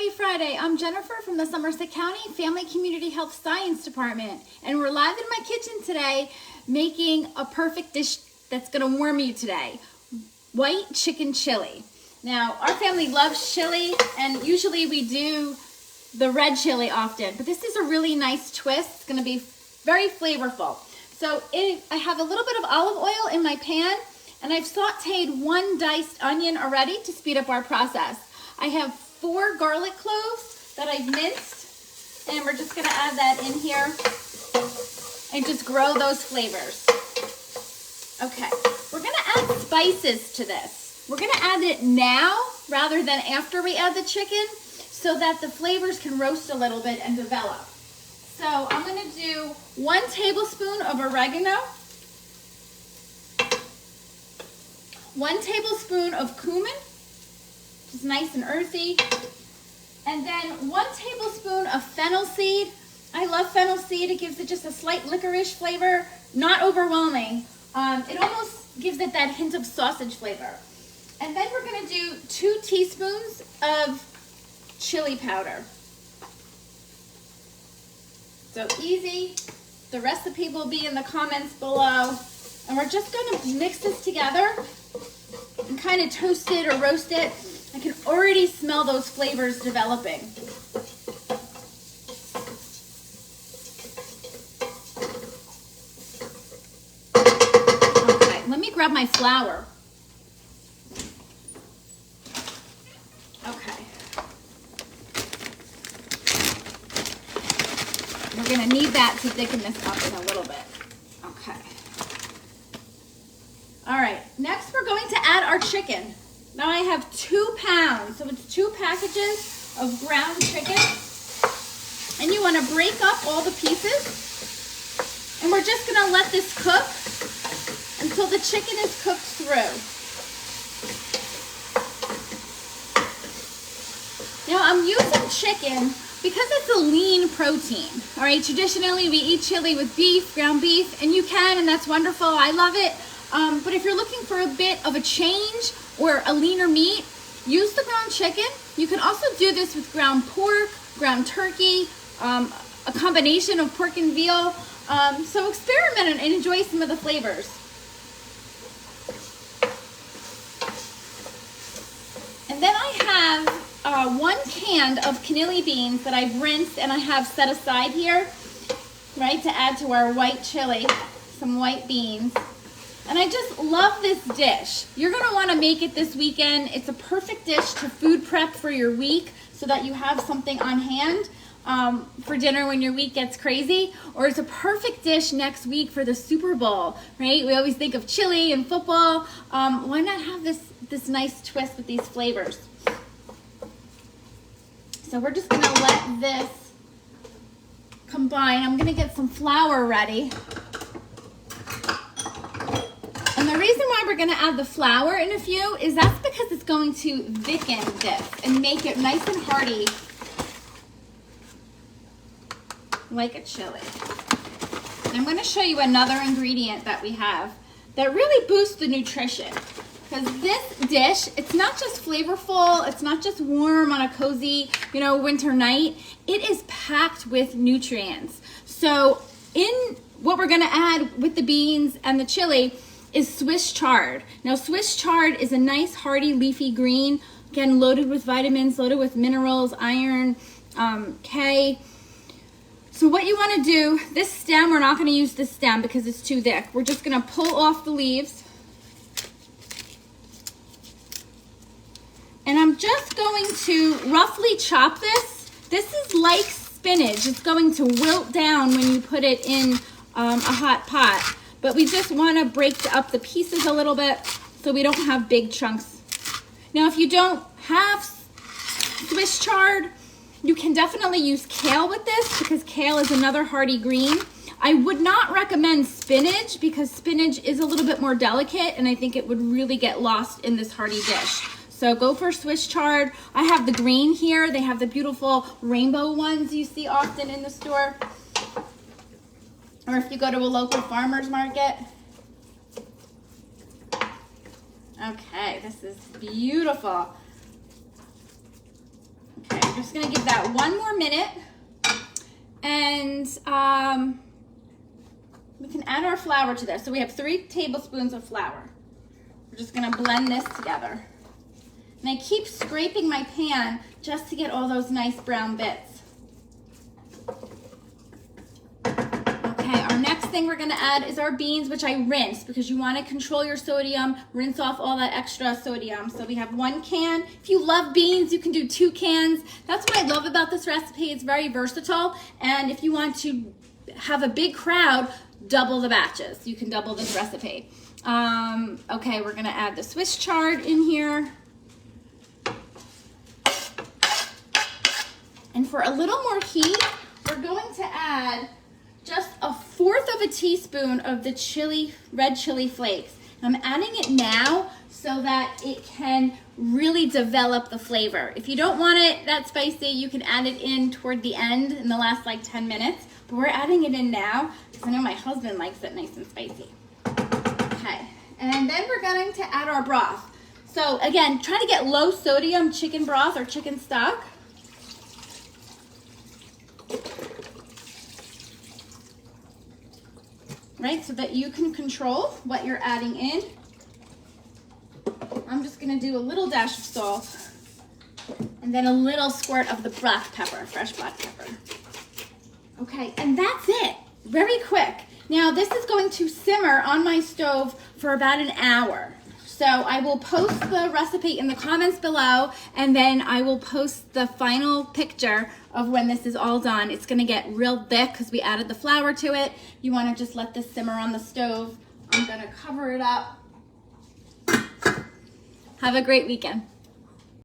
Happy Friday. I'm Jennifer from the Somerset County Family Community Health Science Department, and we're live in my kitchen today making a perfect dish that's going to warm you today. White chicken chili. Now, our family loves chili, and usually we do the red chili often, but this is a really nice twist. It's going to be very flavorful. So I have a little bit of olive oil in my pan, and I've sauteed 1 diced onion already to speed up our process. I have 4 garlic cloves that I've minced, and we're just going to add that in here and just grow those flavors. Okay, we're going to add spices to this. We're going to add it now rather than after we add the chicken so that the flavors can roast a little bit and develop. So I'm going to do 1 tablespoon of oregano, 1 tablespoon of cumin, which is nice and earthy, and then 1 tablespoon of fennel seed. I love fennel seed. It gives it just a slight licorice flavor, not overwhelming. It almost gives it that hint of sausage flavor. And then we're going to do 2 teaspoons of chili powder. So easy. The recipe will be in the comments below. And we're just going to mix this together and kind of toast it or roast it. I can already smell those flavors developing. Okay, let me grab my flour. Okay. We're going to need that to thicken this up in a little bit. Okay. All right, next we're going to add our chicken. Now I have 2 pounds, so it's 2 packages of ground chicken. And you want to break up all the pieces. And we're just going to let this cook until the chicken is cooked through. Now I'm using chicken because it's a lean protein. All right, traditionally we eat chili with beef, ground beef, and you can, and that's wonderful. I love it. But if you're looking for a bit of a change or a leaner meat, use the ground chicken. You can also do this with ground pork, ground turkey, a combination of pork and veal. So experiment and enjoy some of the flavors. And then I have 1 can of cannelli beans that I've rinsed and I have set aside here, right, to add to our white chili, some white beans. And I just love this dish. You're going to want to make it this weekend. It's a perfect dish to food prep for your week so that you have something on hand for dinner when your week gets crazy. Or it's a perfect dish next week for the Super Bowl, right? We always think of chili and football. Why not have this nice twist with these flavors? So we're just going to let this combine. I'm going to get some flour ready. And the reason why we're going to add the flour in a few is that's because it's going to thicken this and make it nice and hearty like a chili. And I'm going to show you another ingredient that we have that really boosts the nutrition. Because this dish, it's not just flavorful, it's not just warm on a cozy, winter night. It is packed with nutrients. So in what we're going to add with the beans and the chili is Swiss chard. Now Swiss chard is a nice hearty leafy green, again loaded with vitamins, loaded with minerals, iron, K. So what you want to do, this stem, we're not going to use this stem because it's too thick. We're just going to pull off the leaves. And I'm just going to roughly chop this. This is like spinach. It's going to wilt down when you put it in a hot pot. But we just want to break up the pieces a little bit so we don't have big chunks. Now, if you don't have Swiss chard, you can definitely use kale with this because kale is another hearty green. I would not recommend spinach because spinach is a little bit more delicate and I think it would really get lost in this hearty dish. So go for Swiss chard. I have the green here. They have the beautiful rainbow ones you see often in the store. Or if you go to a local farmer's market. Okay, this is beautiful. Okay, I'm just gonna give that 1 more minute, and we can add our flour to this. So we have 3 tablespoons of flour. We're just gonna blend this together. And I keep scraping my pan just to get all those nice brown bits. Okay, our next thing we're gonna add is our beans, which I rinse because you wanna control your sodium, rinse off all that extra sodium. So we have 1 can. If you love beans, you can do 2 cans. That's what I love about this recipe. It's very versatile. And if you want to have a big crowd, double the batches. You can double this recipe. Okay, we're gonna add the Swiss chard in here. And for a little more heat, we're going to add just 1/4 teaspoon of the red chili flakes. I'm adding it now so that it can really develop the flavor. If you don't want it that spicy, you can add it in toward the end in the last like 10 minutes. But we're adding it in now because I know my husband likes it nice and spicy. Okay, and then we're going to add our broth. So again, try to get low sodium chicken broth or chicken stock. Right, so that you can control what you're adding in. I'm just gonna do a little dash of salt and then a little squirt of the black pepper, fresh black pepper. Okay, and that's it, very quick. Now this is going to simmer on my stove for about an hour. So I will post the recipe in the comments below, and then I will post the final picture of when this is all done. It's gonna get real thick because we added the flour to it. You wanna just let this simmer on the stove. I'm gonna cover it up. Have a great weekend.